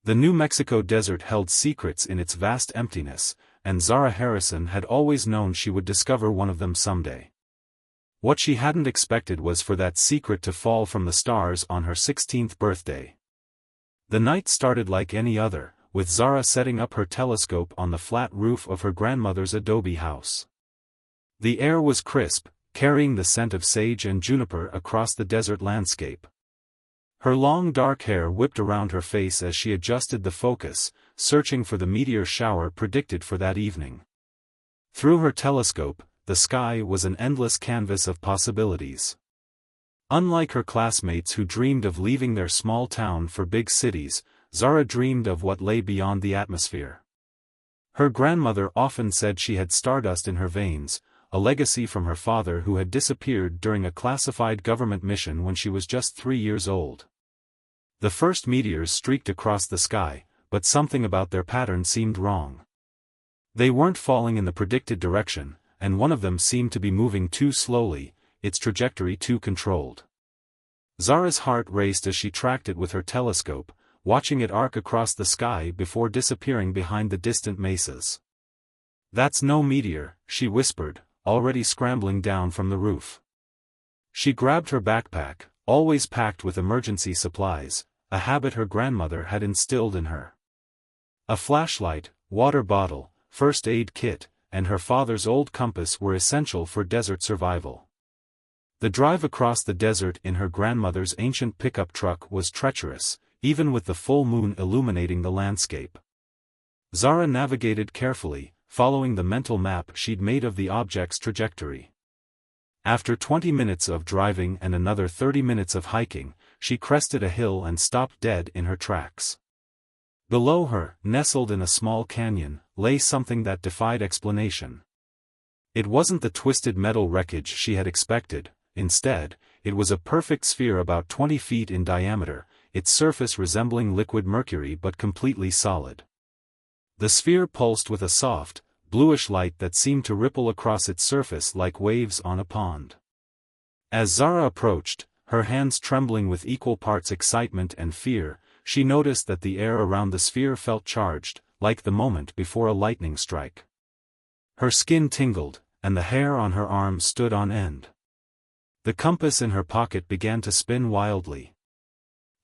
The New Mexico desert held secrets in its vast emptiness, and Zara Harrison had always known she would discover one of them someday. What she hadn't expected was for that secret to fall from the stars on her 16th birthday. The night started like any other, with Zara setting up her telescope on the flat roof of her grandmother's adobe house. The air was crisp, carrying the scent of sage and juniper across the desert landscape. Her long dark hair whipped around her face as she adjusted the focus, searching for the meteor shower predicted for that evening. Through her telescope, the sky was an endless canvas of possibilities. Unlike her classmates who dreamed of leaving their small town for big cities, Zara dreamed of what lay beyond the atmosphere. Her grandmother often said she had stardust in her veins, a legacy from her father who had disappeared during a classified government mission when she was just 3 years old. The first meteors streaked across the sky, but something about their pattern seemed wrong. They weren't falling in the predicted direction, and one of them seemed to be moving too slowly, its trajectory too controlled. Zara's heart raced as she tracked it with her telescope, watching it arc across the sky before disappearing behind the distant mesas. "That's no meteor," she whispered, already scrambling down from the roof. She grabbed her backpack, always packed with emergency supplies, a habit her grandmother had instilled in her. A flashlight, water bottle, first aid kit, and her father's old compass were essential for desert survival. The drive across the desert in her grandmother's ancient pickup truck was treacherous, even with the full moon illuminating the landscape. Zara navigated carefully, following the mental map she'd made of the object's trajectory. After 20 minutes of driving and another 30 minutes of hiking, she crested a hill and stopped dead in her tracks. Below her, nestled in a small canyon, lay something that defied explanation. It wasn't the twisted metal wreckage she had expected. Instead, it was a perfect sphere about 20 feet in diameter, its surface resembling liquid mercury but completely solid. The sphere pulsed with a soft, bluish light that seemed to ripple across its surface like waves on a pond. As Zara approached, her hands trembling with equal parts excitement and fear, she noticed that the air around the sphere felt charged, like the moment before a lightning strike. Her skin tingled, and the hair on her arms stood on end. The compass in her pocket began to spin wildly.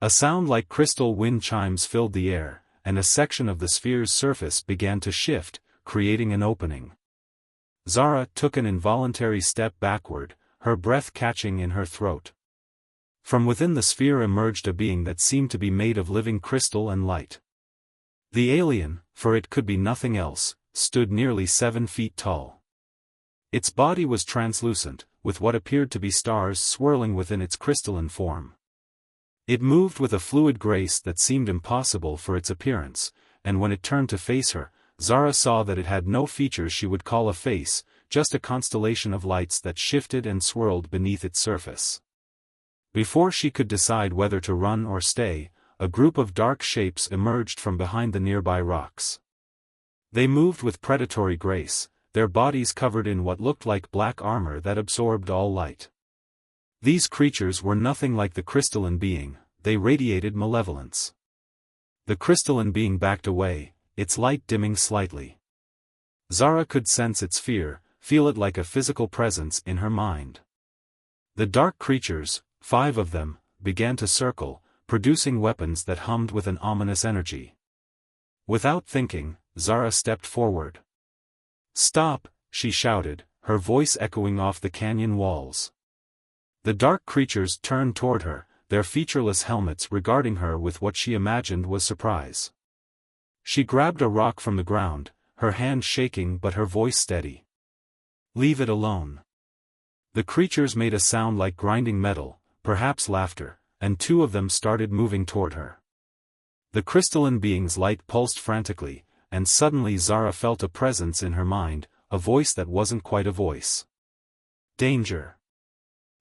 A sound like crystal wind chimes filled the air, and a section of the sphere's surface began to shift, creating an opening. Zara took an involuntary step backward, her breath catching in her throat. From within the sphere emerged a being that seemed to be made of living crystal and light. The alien, for it could be nothing else, stood nearly 7 feet tall. Its body was translucent, with what appeared to be stars swirling within its crystalline form. It moved with a fluid grace that seemed impossible for its appearance, and when it turned to face her, Zara saw that it had no features she would call a face, just a constellation of lights that shifted and swirled beneath its surface. Before she could decide whether to run or stay, a group of dark shapes emerged from behind the nearby rocks. They moved with predatory grace, their bodies covered in what looked like black armor that absorbed all light. These creatures were nothing like the crystalline being, they radiated malevolence. The crystalline being backed away, its light dimming slightly. Zara could sense its fear, feel it like a physical presence in her mind. The dark creatures, 5 of them, began to circle, producing weapons that hummed with an ominous energy. Without thinking, Zara stepped forward. "Stop!" she shouted, her voice echoing off the canyon walls. The dark creatures turned toward her, their featureless helmets regarding her with what she imagined was surprise. She grabbed a rock from the ground, her hand shaking but her voice steady. "Leave it alone." The creatures made a sound like grinding metal, perhaps laughter, and 2 of them started moving toward her. The crystalline being's light pulsed frantically, and suddenly Zara felt a presence in her mind, a voice that wasn't quite a voice. "Danger!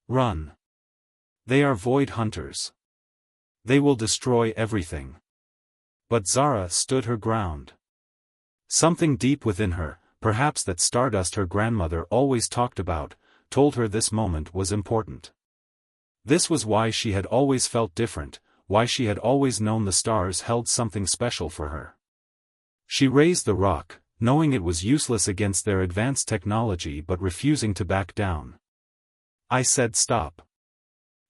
Run! They are void hunters. They will destroy everything." But Zara stood her ground. Something deep within her, perhaps that stardust her grandmother always talked about, told her this moment was important. This was why she had always felt different, why she had always known the stars held something special for her. She raised the rock, knowing it was useless against their advanced technology but refusing to back down. I said stop.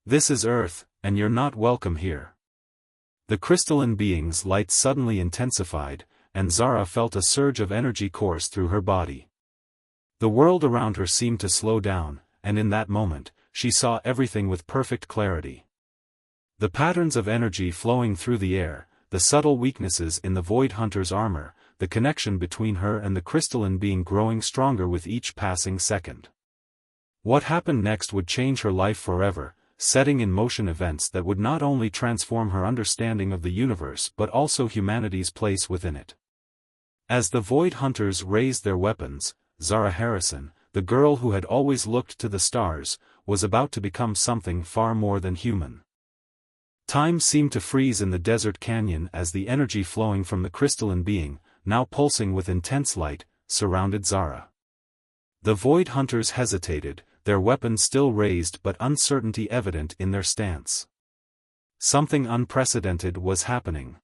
This is Earth, and you're not welcome here. The crystalline being's light suddenly intensified, and Zara felt a surge of energy course through her body. The world around her seemed to slow down, and in that moment, she saw everything with perfect clarity. The patterns of energy flowing through the air, the subtle weaknesses in the Void Hunter's armor, the connection between her and the crystalline being growing stronger with each passing second. What happened next would change her life forever, setting in motion events that would not only transform her understanding of the universe but also humanity's place within it. As the Void Hunters raised their weapons, Zara Harrison, the girl who had always looked to the stars, was about to become something far more than human. Time seemed to freeze in the desert canyon as the energy flowing from the crystalline being, now pulsing with intense light, surrounded Zara. The Void Hunters hesitated, their weapons still raised but uncertainty evident in their stance. Something unprecedented was happening.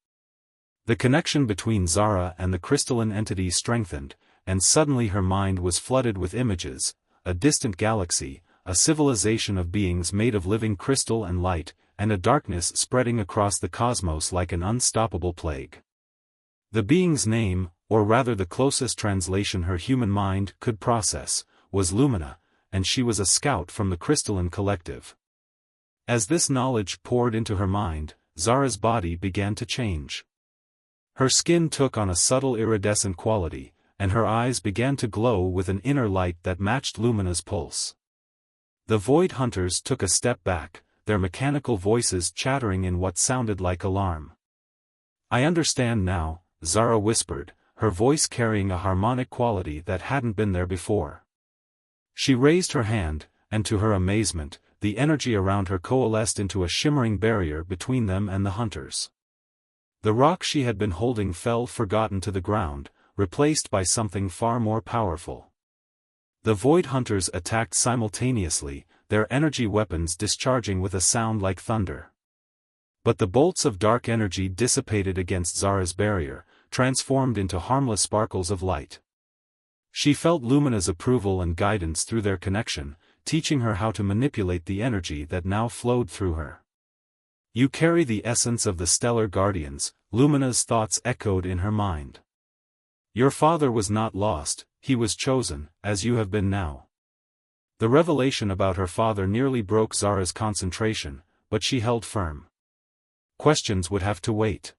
The connection between Zara and the crystalline entity strengthened, and suddenly her mind was flooded with images, a distant galaxy, a civilization of beings made of living crystal and light, and a darkness spreading across the cosmos like an unstoppable plague. The being's name, or rather the closest translation her human mind could process, was Lumina, and she was a scout from the crystalline collective. As this knowledge poured into her mind, Zara's body began to change. Her skin took on a subtle iridescent quality, and her eyes began to glow with an inner light that matched Lumina's pulse. The Void Hunters took a step back, their mechanical voices chattering in what sounded like alarm. I understand now, Zara whispered, her voice carrying a harmonic quality that hadn't been there before. She raised her hand, and to her amazement, the energy around her coalesced into a shimmering barrier between them and the hunters. The rock she had been holding fell forgotten to the ground, replaced by something far more powerful. The Void Hunters attacked simultaneously, their energy weapons discharging with a sound like thunder. But the bolts of dark energy dissipated against Zara's barrier, transformed into harmless sparkles of light. She felt Lumina's approval and guidance through their connection, teaching her how to manipulate the energy that now flowed through her. You carry the essence of the stellar guardians, Lumina's thoughts echoed in her mind. Your father was not lost, he was chosen, as you have been now. The revelation about her father nearly broke Zara's concentration, but she held firm. Questions would have to wait.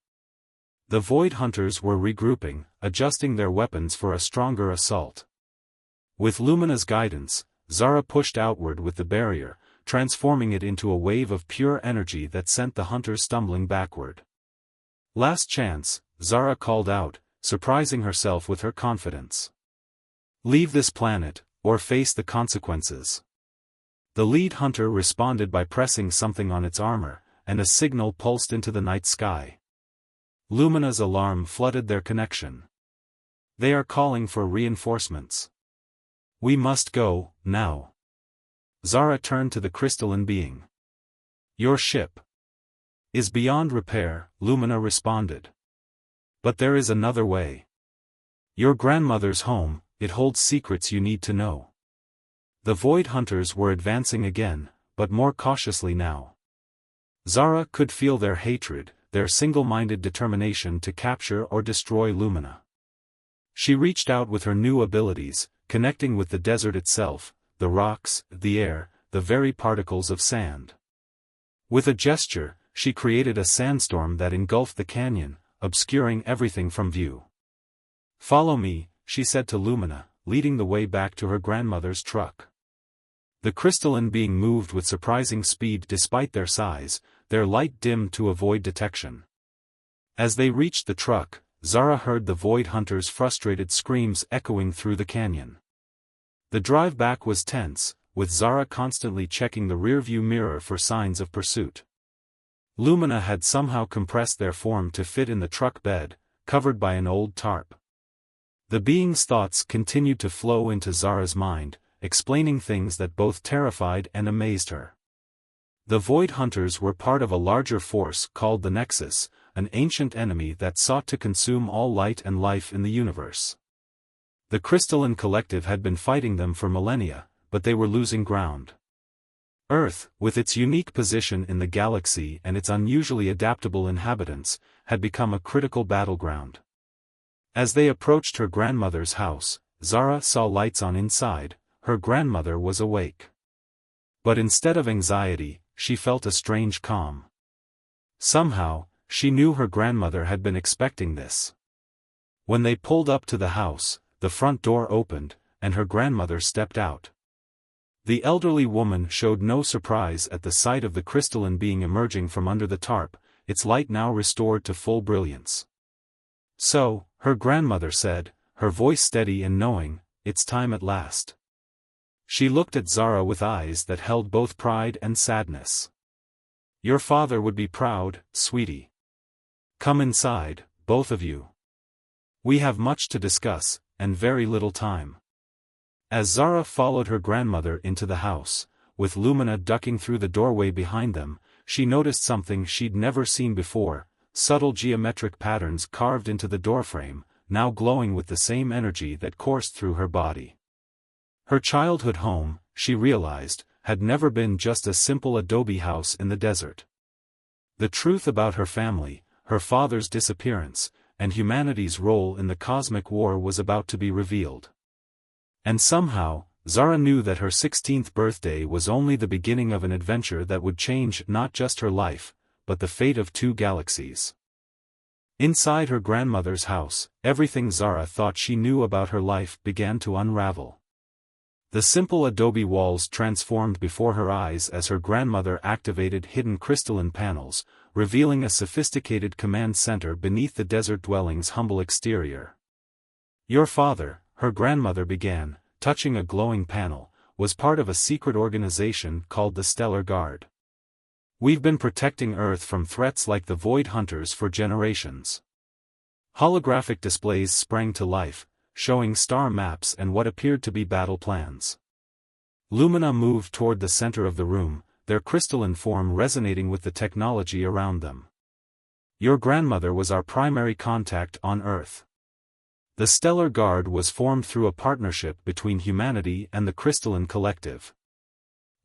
The Void Hunters were regrouping, adjusting their weapons for a stronger assault. With Lumina's guidance, Zara pushed outward with the barrier, transforming it into a wave of pure energy that sent the hunters stumbling backward. Last chance, Zara called out, surprising herself with her confidence. Leave this planet, or face the consequences. The lead hunter responded by pressing something on its armor, and a signal pulsed into the night sky. Lumina's alarm flooded their connection. They are calling for reinforcements. We must go, now. Zara turned to the crystalline being. Your ship is beyond repair, Lumina responded. But there is another way. Your grandmother's home, it holds secrets you need to know. The Void Hunters were advancing again, but more cautiously now. Zara could feel their hatred, their single-minded determination to capture or destroy Lumina. She reached out with her new abilities, connecting with the desert itself, the rocks, the air, the very particles of sand. With a gesture, she created a sandstorm that engulfed the canyon, obscuring everything from view. Follow me, she said to Lumina, leading the way back to her grandmother's truck. The crystalline being moved with surprising speed despite their size, their light dimmed to avoid detection. As they reached the truck, Zara heard the Void Hunters' frustrated screams echoing through the canyon. The drive back was tense, with Zara constantly checking the rearview mirror for signs of pursuit. Lumina had somehow compressed their form to fit in the truck bed, covered by an old tarp. The being's thoughts continued to flow into Zara's mind, explaining things that both terrified and amazed her. The Void Hunters were part of a larger force called the Nexus, an ancient enemy that sought to consume all light and life in the universe. The Crystalline Collective had been fighting them for millennia, but they were losing ground. Earth, with its unique position in the galaxy and its unusually adaptable inhabitants, had become a critical battleground. As they approached her grandmother's house, Zara saw lights on inside. Her grandmother was awake. But instead of anxiety, she felt a strange calm. Somehow, she knew her grandmother had been expecting this. When they pulled up to the house, the front door opened, and her grandmother stepped out. The elderly woman showed no surprise at the sight of the crystalline being emerging from under the tarp, its light now restored to full brilliance. "So," her grandmother said, her voice steady and knowing, "it's time at last." She looked at Zara with eyes that held both pride and sadness. "Your father would be proud, sweetie. Come inside, both of you. We have much to discuss, and very little time." As Zara followed her grandmother into the house, with Lumina ducking through the doorway behind them, she noticed something she'd never seen before: subtle geometric patterns carved into the doorframe, now glowing with the same energy that coursed through her body. Her childhood home, she realized, had never been just a simple adobe house in the desert. The truth about her family, her father's disappearance, and humanity's role in the cosmic war was about to be revealed. And somehow, Zara knew that her 16th birthday was only the beginning of an adventure that would change not just her life, but the fate of 2 galaxies. Inside her grandmother's house, everything Zara thought she knew about her life began to unravel. The simple adobe walls transformed before her eyes as her grandmother activated hidden crystalline panels, revealing a sophisticated command center beneath the desert dwelling's humble exterior. "Your father," her grandmother began, touching a glowing panel, "was part of a secret organization called the Stellar Guard. We've been protecting Earth from threats like the Void Hunters for generations." Holographic displays sprang to life, showing star maps and what appeared to be battle plans. Lumina moved toward the center of the room, their crystalline form resonating with the technology around them. "Your grandmother was our primary contact on Earth. The Stellar Guard was formed through a partnership between humanity and the Crystalline Collective."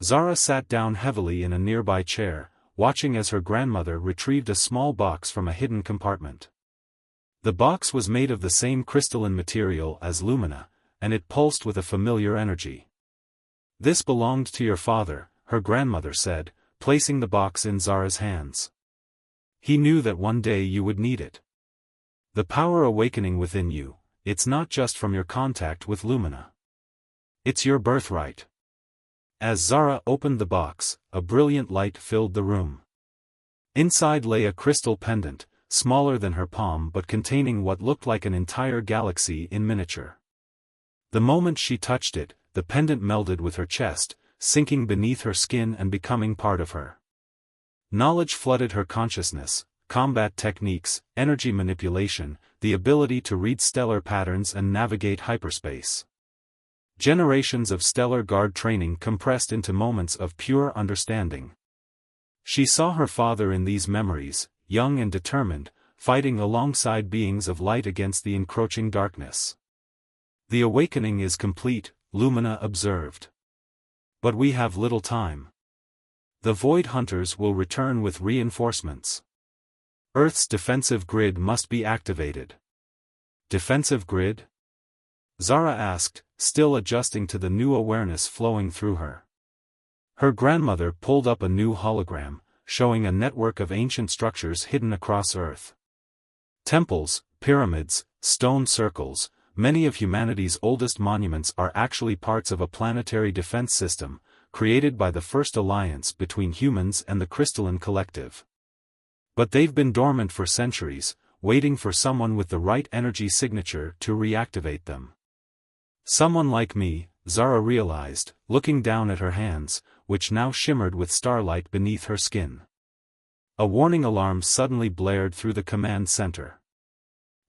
Zara sat down heavily in a nearby chair, watching as her grandmother retrieved a small box from a hidden compartment. The box was made of the same crystalline material as Lumina, and it pulsed with a familiar energy. "This belonged to your father," her grandmother said, placing the box in Zara's hands. "He knew that one day you would need it. The power awakening within you, it's not just from your contact with Lumina. It's your birthright." As Zara opened the box, a brilliant light filled the room. Inside lay a crystal pendant, smaller than her palm but containing what looked like an entire galaxy in miniature. The moment she touched it, the pendant melded with her chest, sinking beneath her skin and becoming part of her. Knowledge flooded her consciousness: combat techniques, energy manipulation, the ability to read stellar patterns and navigate hyperspace. Generations of Stellar Guard training compressed into moments of pure understanding. She saw her father in these memories, young and determined, fighting alongside beings of light against the encroaching darkness. "The awakening is complete," Lumina observed. "But we have little time. The Void Hunters will return with reinforcements. Earth's defensive grid must be activated." "Defensive grid?" Zara asked, still adjusting to the new awareness flowing through her. Her grandmother pulled up a new hologram, showing a network of ancient structures hidden across Earth. Temples, pyramids, stone circles, many of humanity's oldest monuments are actually parts of a planetary defense system, created by the first alliance between humans and the Crystalline Collective. But they've been dormant for centuries, waiting for someone with the right energy signature to reactivate them. "Someone like me," Zara realized, looking down at her hands, which now shimmered with starlight beneath her skin. A warning alarm suddenly blared through the command center.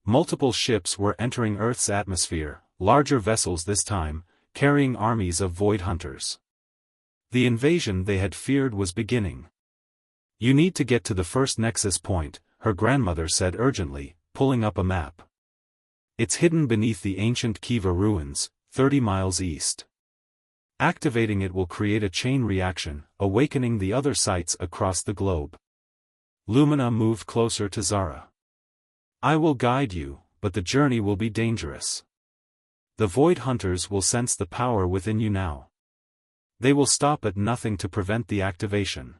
Multiple ships were entering Earth's atmosphere, larger vessels this time, carrying armies of Void Hunters. The invasion they had feared was beginning. "You need to get to the first nexus point," her grandmother said urgently, pulling up a map. "It's hidden beneath the ancient Kiva ruins, 30 miles east. Activating it will create a chain reaction, awakening the other sites across the globe." Lumina moved closer to Zara. "I will guide you, but the journey will be dangerous. The Void Hunters will sense the power within you now. They will stop at nothing to prevent the activation."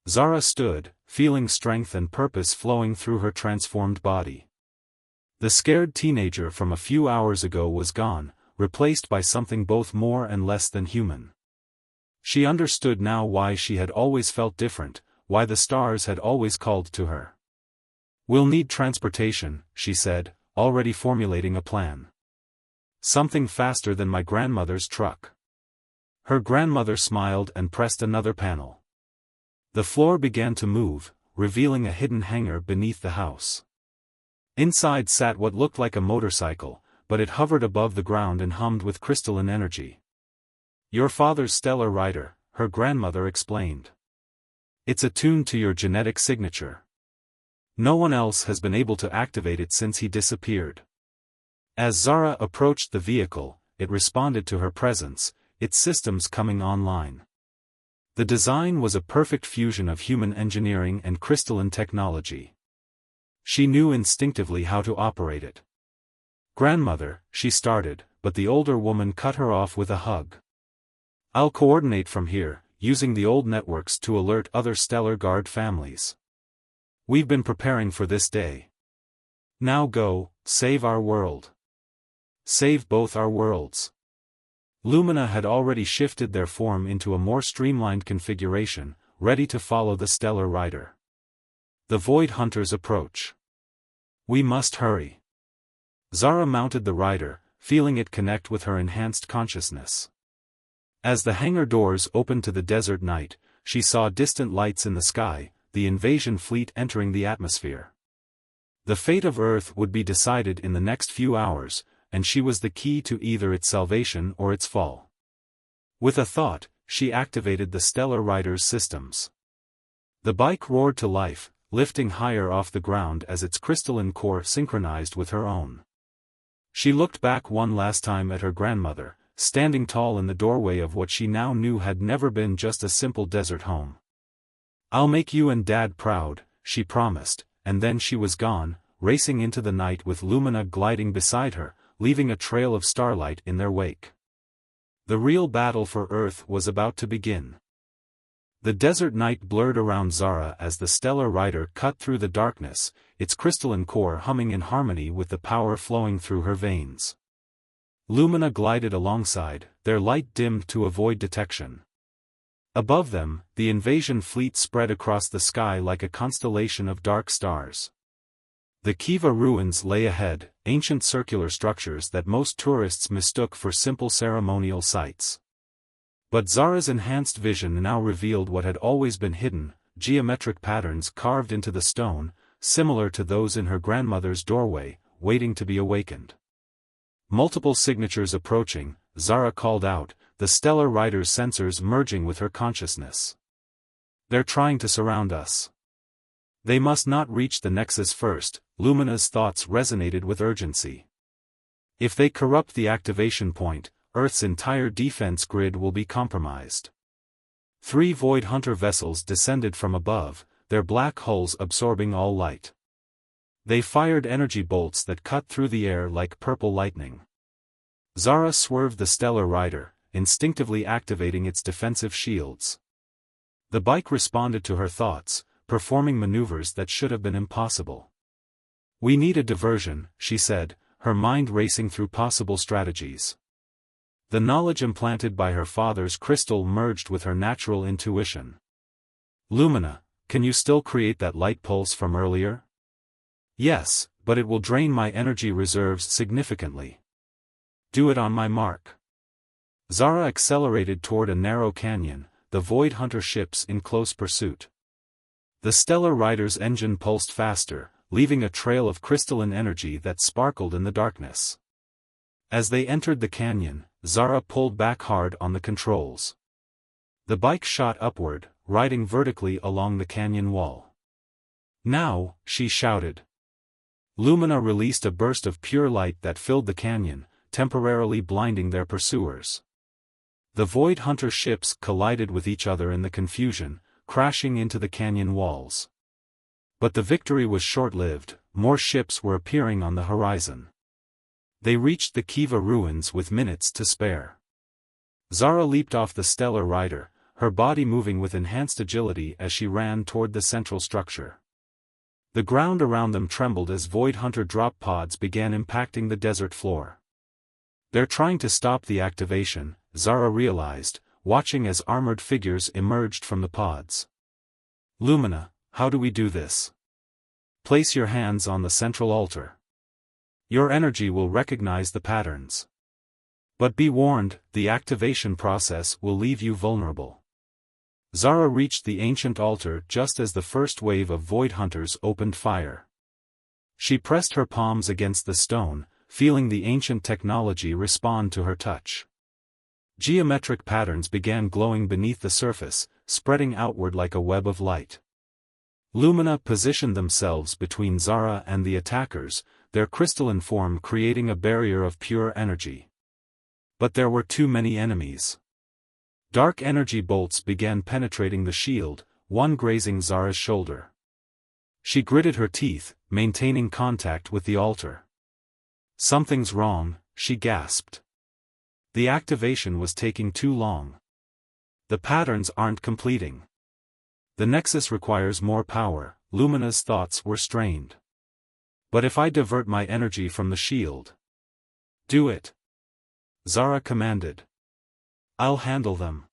Zara stood, feeling strength and purpose flowing through her transformed body. The scared teenager from a few hours ago was gone, replaced by something both more and less than human. She understood now why she had always felt different, why the stars had always called to her. "We'll need transportation," she said, already formulating a plan. "Something faster than my grandmother's truck." Her grandmother smiled and pressed another panel. The floor began to move, revealing a hidden hangar beneath the house. Inside sat what looked like a motorcycle, but it hovered above the ground and hummed with crystalline energy. "Your father's stellar rider," her grandmother explained. "It's attuned to your genetic signature. No one else has been able to activate it since he disappeared." As Zara approached the vehicle, it responded to her presence, its systems coming online. The design was a perfect fusion of human engineering and crystalline technology. She knew instinctively how to operate it. "Grandmother," she started, but the older woman cut her off with a hug. "I'll coordinate from here, using the old networks to alert other Stellar Guard families. We've been preparing for this day. Now go, save our world. Save both our worlds." Lumina had already shifted their form into a more streamlined configuration, ready to follow the Stellar Rider. The Void Hunters approach. "We must hurry." Zara mounted the rider, feeling it connect with her enhanced consciousness. As the hangar doors opened to the desert night, she saw distant lights in the sky, the invasion fleet entering the atmosphere. The fate of Earth would be decided in the next few hours, and she was the key to either its salvation or its fall. With a thought, she activated the Stellar Rider's systems. The bike roared to life, lifting higher off the ground as its crystalline core synchronized with her own. She looked back one last time at her grandmother, standing tall in the doorway of what she now knew had never been just a simple desert home. "I'll make you and Dad proud," she promised, and then she was gone, racing into the night with Lumina gliding beside her, leaving a trail of starlight in their wake. The real battle for Earth was about to begin. The desert night blurred around Zara as the Stellar Rider cut through the darkness, its crystalline core humming in harmony with the power flowing through her veins. Lumina glided alongside, their light dimmed to avoid detection. Above them, the invasion fleet spread across the sky like a constellation of dark stars. The Kiva ruins lay ahead, ancient circular structures that most tourists mistook for simple ceremonial sites. But Zara's enhanced vision now revealed what had always been hidden, geometric patterns carved into the stone, similar to those in her grandmother's doorway, waiting to be awakened. Multiple signatures approaching, Zara called out, the Stellar Rider's sensors merging with her consciousness. "They're trying to surround us. They must not reach the Nexus first." Lumina's thoughts resonated with urgency. "If they corrupt the activation point, Earth's entire defense grid will be compromised." 3 Void Hunter vessels descended from above, their black hulls absorbing all light. They fired energy bolts that cut through the air like purple lightning. Zara swerved the Stellar Rider, instinctively activating its defensive shields. The bike responded to her thoughts, performing maneuvers that should have been impossible. "We need a diversion," she said, her mind racing through possible strategies. The knowledge implanted by her father's crystal merged with her natural intuition. "Lumina, can you still create that light pulse from earlier?" "Yes, but it will drain my energy reserves significantly." "Do it on my mark." Zara accelerated toward a narrow canyon, the Void Hunter ships in close pursuit. The Stellar Rider's engine pulsed faster, leaving a trail of crystalline energy that sparkled in the darkness. As they entered the canyon, Zara pulled back hard on the controls. The bike shot upward, riding vertically along the canyon wall. "Now," she shouted. Lumina released a burst of pure light that filled the canyon, temporarily blinding their pursuers. The Void Hunter ships collided with each other in the confusion, crashing into the canyon walls. But the victory was short-lived. More ships were appearing on the horizon. They reached the Kiva ruins with minutes to spare. Zara leaped off the stellar rider, her body moving with enhanced agility as she ran toward the central structure. The ground around them trembled as Void Hunter drop pods began impacting the desert floor. "They're trying to stop the activation," Zara realized, watching as armored figures emerged from the pods. "Lumina, how do we do this?" "Place your hands on the central altar. Your energy will recognize the patterns. But be warned, the activation process will leave you vulnerable." Zara reached the ancient altar just as the first wave of Void Hunters opened fire. She pressed her palms against the stone, feeling the ancient technology respond to her touch. Geometric patterns began glowing beneath the surface, spreading outward like a web of light. Lumina positioned themselves between Zara and the attackers, their crystalline form creating a barrier of pure energy. But there were too many enemies. Dark energy bolts began penetrating the shield, one grazing Zara's shoulder. She gritted her teeth, maintaining contact with the altar. "Something's wrong," she gasped. "The activation was taking too long. The patterns aren't completing. The Nexus requires more power." Lumina's thoughts were strained. "But if I divert my energy from the shield?" "Do it," Zara commanded. "I'll handle them."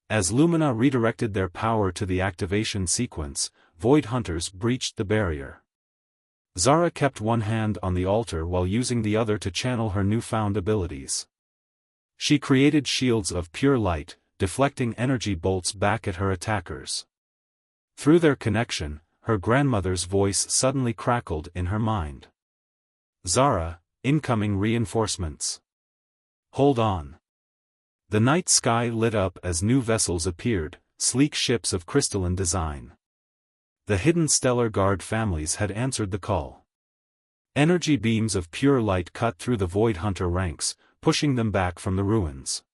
As Lumina redirected their power to the activation sequence, Void Hunters breached the barrier. Zara kept one hand on the altar while using the other to channel her newfound abilities. She created shields of pure light, deflecting energy bolts back at her attackers. Through their connection, her grandmother's voice suddenly crackled in her mind. "Zara, incoming reinforcements. Hold on." The night sky lit up as new vessels appeared, sleek ships of crystalline design. The hidden Stellar Guard families had answered the call. Energy beams of pure light cut through the Void Hunter ranks, pushing them back from the ruins.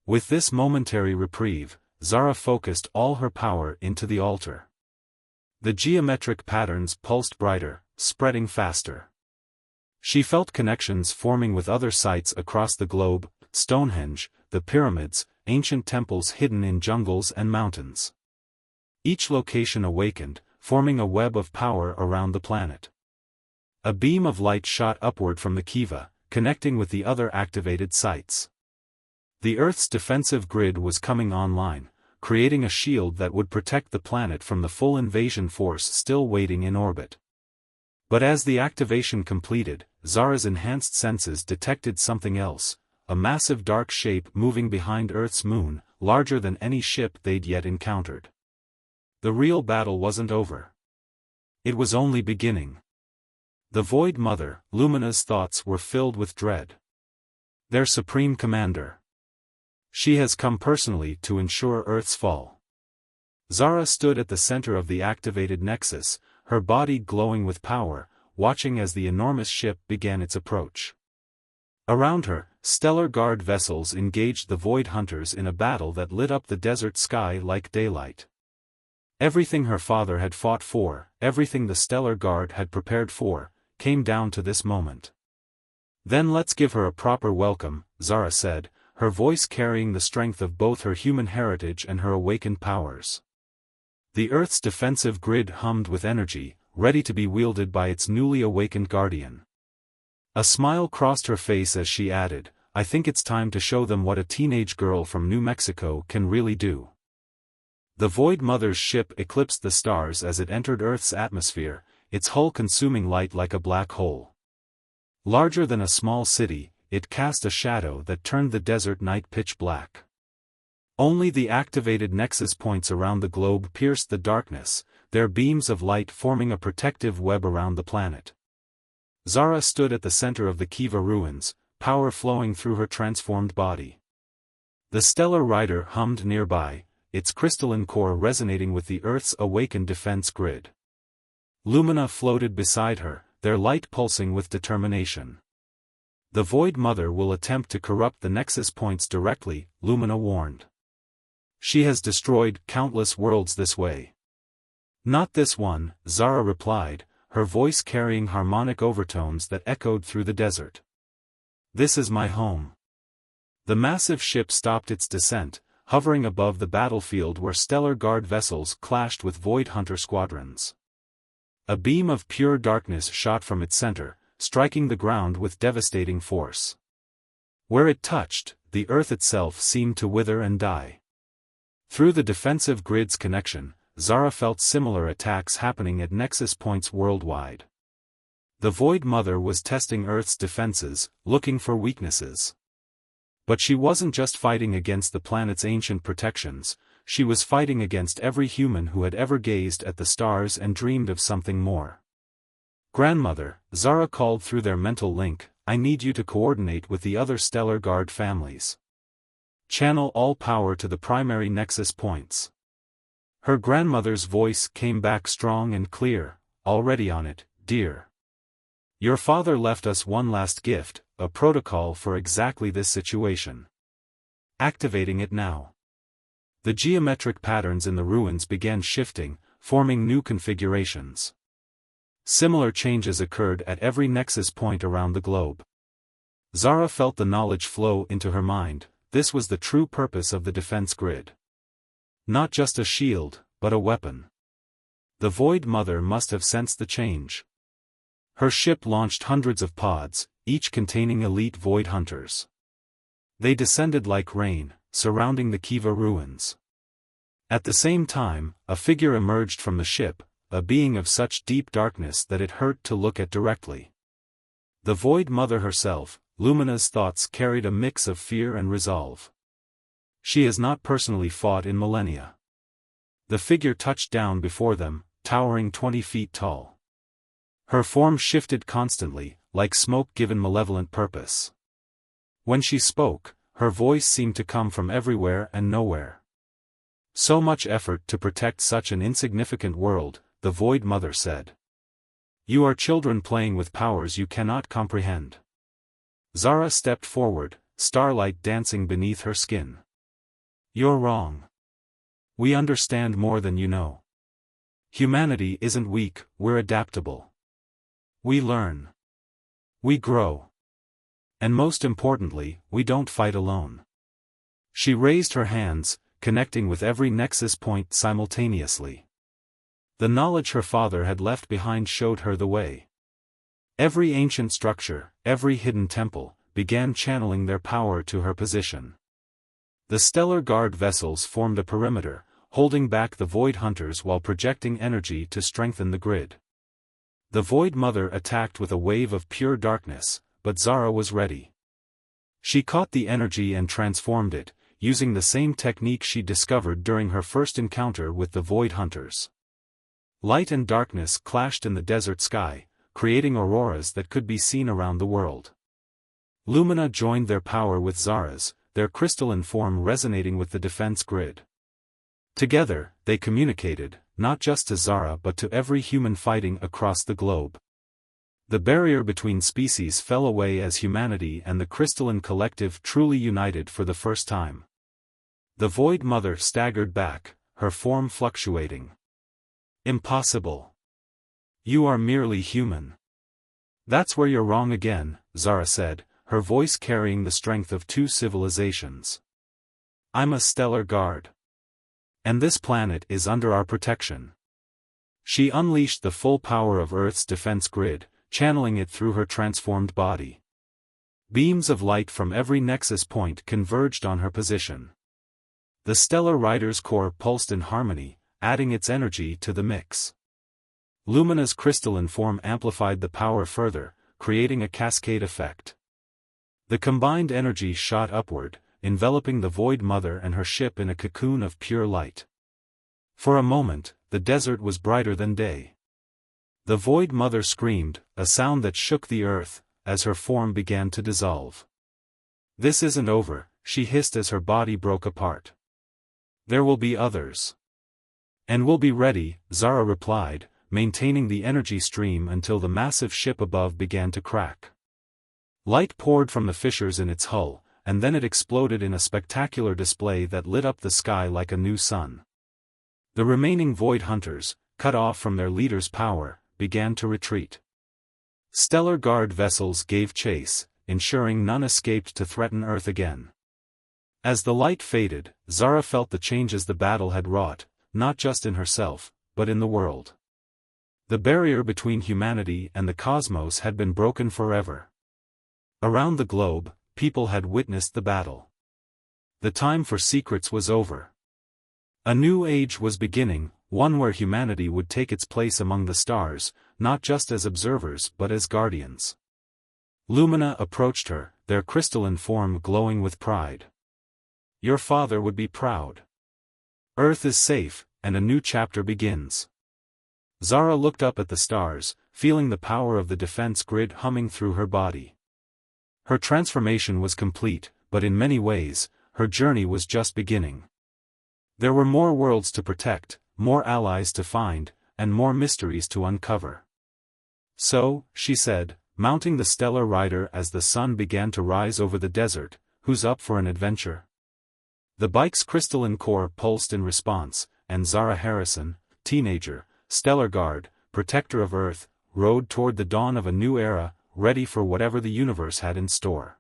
With this momentary reprieve, Zara focused all her power into the altar. The geometric patterns pulsed brighter, spreading faster. She felt connections forming with other sites across the globe: Stonehenge, the pyramids, ancient temples hidden in jungles and mountains. Each location awakened, forming a web of power around the planet. A beam of light shot upward from the Kiva, connecting with the other activated sites. The Earth's defensive grid was coming online, creating a shield that would protect the planet from the full invasion force still waiting in orbit. But as the activation completed, Zara's enhanced senses detected something else: a massive dark shape moving behind Earth's moon, larger than any ship they'd yet encountered. The real battle wasn't over. It was only beginning. The Void Mother, Lumina's thoughts were filled with dread. Their supreme commander. She has come personally to ensure Earth's fall. Zara stood at the center of the activated Nexus, her body glowing with power, watching as the enormous ship began its approach. Around her, Stellar Guard vessels engaged the Void Hunters in a battle that lit up the desert sky like daylight. Everything her father had fought for, everything the Stellar Guard had prepared for, came down to this moment. "Then let's give her a proper welcome," Zara said, her voice carrying the strength of both her human heritage and her awakened powers. The Earth's defensive grid hummed with energy, ready to be wielded by its newly awakened guardian. A smile crossed her face as she added, "I think it's time to show them what a teenage girl from New Mexico can really do." The Void Mother's ship eclipsed the stars as it entered Earth's atmosphere, its hull consuming light like a black hole. Larger than a small city, it cast a shadow that turned the desert night pitch black. Only the activated Nexus points around the globe pierced the darkness, their beams of light forming a protective web around the planet. Zara stood at the center of the Kiva ruins, power flowing through her transformed body. The stellar rider hummed nearby, its crystalline core resonating with the Earth's awakened defense grid. Lumina floated beside her, their light pulsing with determination. The Void Mother will attempt to corrupt the Nexus points directly, Lumina warned. She has destroyed countless worlds this way. Not this one, Zara replied, her voice carrying harmonic overtones that echoed through the desert. This is my home. The massive ship stopped its descent, hovering above the battlefield where stellar guard vessels clashed with Void Hunter squadrons. A beam of pure darkness shot from its center, striking the ground with devastating force. Where it touched, the Earth itself seemed to wither and die. Through the defensive grid's connection, Zara felt similar attacks happening at Nexus points worldwide. The Void Mother was testing Earth's defenses, looking for weaknesses. But she wasn't just fighting against the planet's ancient protections, she was fighting against every human who had ever gazed at the stars and dreamed of something more. Grandmother, Zara called through their mental link, I need you to coordinate with the other Stellar Guard families. Channel all power to the primary Nexus points. Her grandmother's voice came back strong and clear, already on it, dear. Your father left us one last gift, a protocol for exactly this situation. Activating it now. The geometric patterns in the ruins began shifting, forming new configurations. Similar changes occurred at every Nexus point around the globe. Zara felt the knowledge flow into her mind, this was the true purpose of the defense grid. Not just a shield, but a weapon. The Void Mother must have sensed the change. Her ship launched hundreds of pods, each containing elite Void Hunters. They descended like rain, surrounding the Kiva ruins. At the same time, a figure emerged from the ship, a being of such deep darkness that it hurt to look at directly. The Void Mother herself, Lumina's thoughts carried a mix of fear and resolve. She has not personally fought in millennia. The figure touched down before them, towering 20 feet tall. Her form shifted constantly, like smoke given malevolent purpose. When she spoke, her voice seemed to come from everywhere and nowhere. So much effort to protect such an insignificant world, the Void Mother said. You are children playing with powers you cannot comprehend. Zara stepped forward, starlight dancing beneath her skin. You're wrong. We understand more than you know. Humanity isn't weak, we're adaptable. We learn. We grow. And most importantly, we don't fight alone. She raised her hands, connecting with every Nexus point simultaneously. The knowledge her father had left behind showed her the way. Every ancient structure, every hidden temple, began channeling their power to her position. The Stellar Guard vessels formed a perimeter, holding back the Void Hunters while projecting energy to strengthen the grid. The Void Mother attacked with a wave of pure darkness, but Zara was ready. She caught the energy and transformed it, using the same technique she discovered during her first encounter with the Void Hunters. Light and darkness clashed in the desert sky, creating auroras that could be seen around the world. Lumina joined their power with Zara's, their crystalline form resonating with the defense grid. Together, they communicated, not just to Zara but to every human fighting across the globe. The barrier between species fell away as humanity and the crystalline collective truly united for the first time. The Void Mother staggered back, her form fluctuating. Impossible. You are merely human. That's where you're wrong again, Zara said, her voice carrying the strength of two civilizations. I'm a Stellar Guard. And this planet is under our protection. She unleashed the full power of Earth's defense grid, channeling it through her transformed body. Beams of light from every Nexus point converged on her position. The Stellar Rider's core pulsed in harmony, adding its energy to the mix. Lumina's crystalline form amplified the power further, creating a cascade effect. The combined energy shot upward, enveloping the Void Mother and her ship in a cocoon of pure light. For a moment, the desert was brighter than day. The Void Mother screamed, a sound that shook the earth, as her form began to dissolve. This isn't over, she hissed as her body broke apart. There will be others. And we'll be ready, Zara replied, maintaining the energy stream until the massive ship above began to crack. Light poured from the fissures in its hull, and then it exploded in a spectacular display that lit up the sky like a new sun. The remaining Void Hunters, cut off from their leader's power, began to retreat. Stellar Guard vessels gave chase, ensuring none escaped to threaten Earth again. As the light faded, Zara felt the changes the battle had wrought, not just in herself, but in the world. The barrier between humanity and the cosmos had been broken forever. Around the globe, people had witnessed the battle. The time for secrets was over. A new age was beginning, one where humanity would take its place among the stars, not just as observers but as guardians. Lumina approached her, their crystalline form glowing with pride. Your father would be proud. Earth is safe, and a new chapter begins. Zara looked up at the stars, feeling the power of the defense grid humming through her body. Her transformation was complete, but in many ways, her journey was just beginning. There were more worlds to protect, more allies to find, and more mysteries to uncover. So, she said, mounting the stellar rider as the sun began to rise over the desert, who's up for an adventure? The bike's crystalline core pulsed in response, and Zara Harrison, teenager, Stellar Guard, protector of Earth, rode toward the dawn of a new era, ready for whatever the universe had in store.